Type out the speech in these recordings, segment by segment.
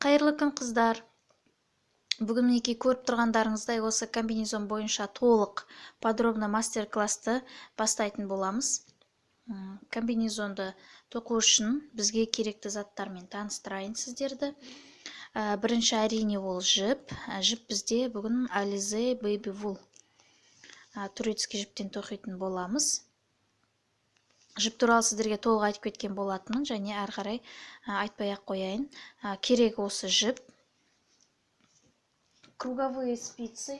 Қайырлы күн қыздар. Бүгін мінекей көріп тұрғандарыңыздай осы комбинезон бойынша толық подробно мастер-классты бастайтын боламыз. Комбинезонды тоқу үшін бізге керекті заттармен таныстырайын сіздерді. Бірінші әрине ол жіп. Жіп бізде бүгін Alize Baby Wool турецкий жіптен тоқитын боламыз. Жіп туралы сіздерге толық айтып кеткен болатынмын, және әрі қарай айтпай-ақ қояйын. Керек осы жіп. Круговые спицы.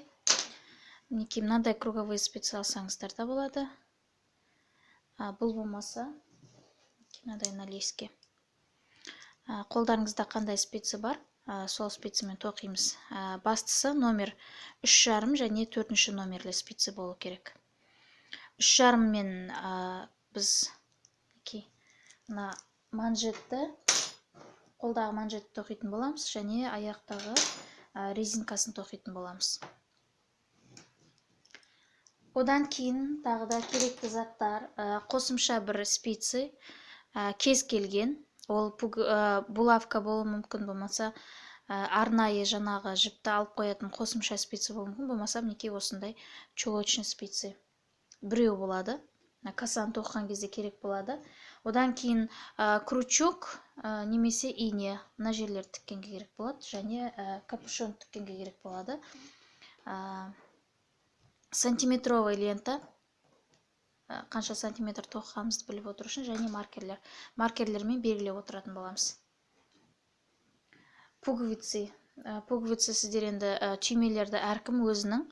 Мінекей мынандай круговые спицы алсаңыздар да болады. Бұл болмаса, мынандай на леске. Қолдарыңызда қандай спицы бар, сол спицымен тоқимыз. Бастысы номер 3,5 және 4 номерлі спицы болу керек. 3,5 мен біз манжетті, қолдағы манжетті тоқитын боламыз, және аяқтағы резинкасын тоқитын боламыз. Одан кейін тағы да керекті заттар, қосымша бір спицы, кез келген, ол булавка болуы мүмкін, болмаса арнайы жаңағы жіпті алып қоятын қосымша спицы болуы мүмкін, болмаса мінекей осындай чулочный спицы. Біреу болады, касаны тоққан кезде керек болады. Одан кейін крючок немесе ине, мына жерлер тіккенге керек болады, және капюшон тіккенге керек болады. Сантиметровый лента, қанша сантиметр тоқығанымызды біліп отыру үшін, және маркерлер. Маркерлермен белгілеп отыратын боламыз. Пуговицы. Пуговицы сіздер енді түймелерді әркім өзінің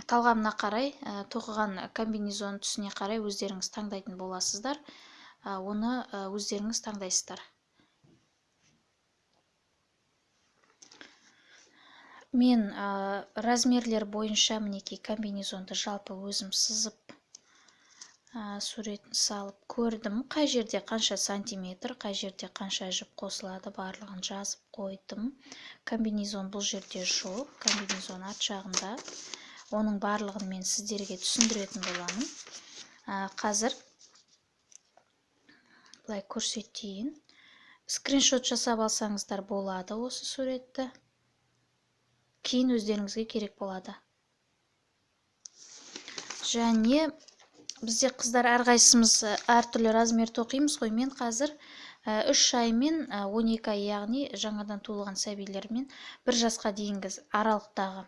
талғамына қарай, тоқыған комбинезон түсіне қарай өздеріңіз таңдайтын боласыздар. Оны өздеріңіз таңдайсыздар. Мен размерлер бойынша мінекей комбинезонды жалпы өзім сызып, суретін салып көрдім. Қай жерде қанша сантиметр, қай жерде қанша жіп қосылады, барлығын жазып қойдым. Комбинезон бұл жерде жоқ, комбинезон арт жағында. Оның барлығын мен сіздерге түсіндіретін боламын. Қазір бұлай көрсетейін. Скриншот жасап алсаңыздар болады осы суретті. Кейін өздеріңізге керек болады. Және бізде қыздар әрқайсымыз әртүрлі размер тоқимыз ғой. Мен қазір 3 ай мен 12 ай, яғни жаңадан туылған сәбилермен 1 жасқа дейінгі аралықтағы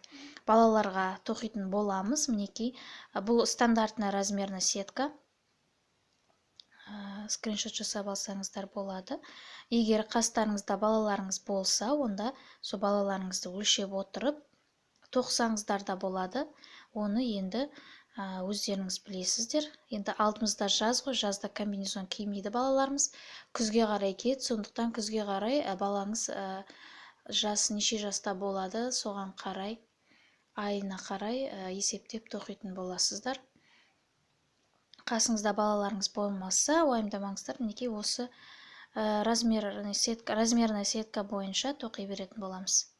балаларға тоқитын боламыз. Мінекей, бұл стандартына размерна сетка. Скриншот жасап алсаңыздар болады. Егер қастарыңызда балаларыңыз болса, онда со балаларыңызды өлшеп отырып тоқсаңыздар да болады. Оны енді өздеріңіз білесіздер. Енді алдымызда жаз ғой, жазда комбинезон кимейді балаларымыз. Күзге қарай келеді, сондықтан күзге қарай балаңыз жасы неше жаста болады, соған қарай, айына қарай есептеп тоқитын боласыздар. Қасыңызда балаларыңыз болмаса, уайымдамаңыздар, мінекей осы размерная сетка бойынша тоқи беретін боламыз.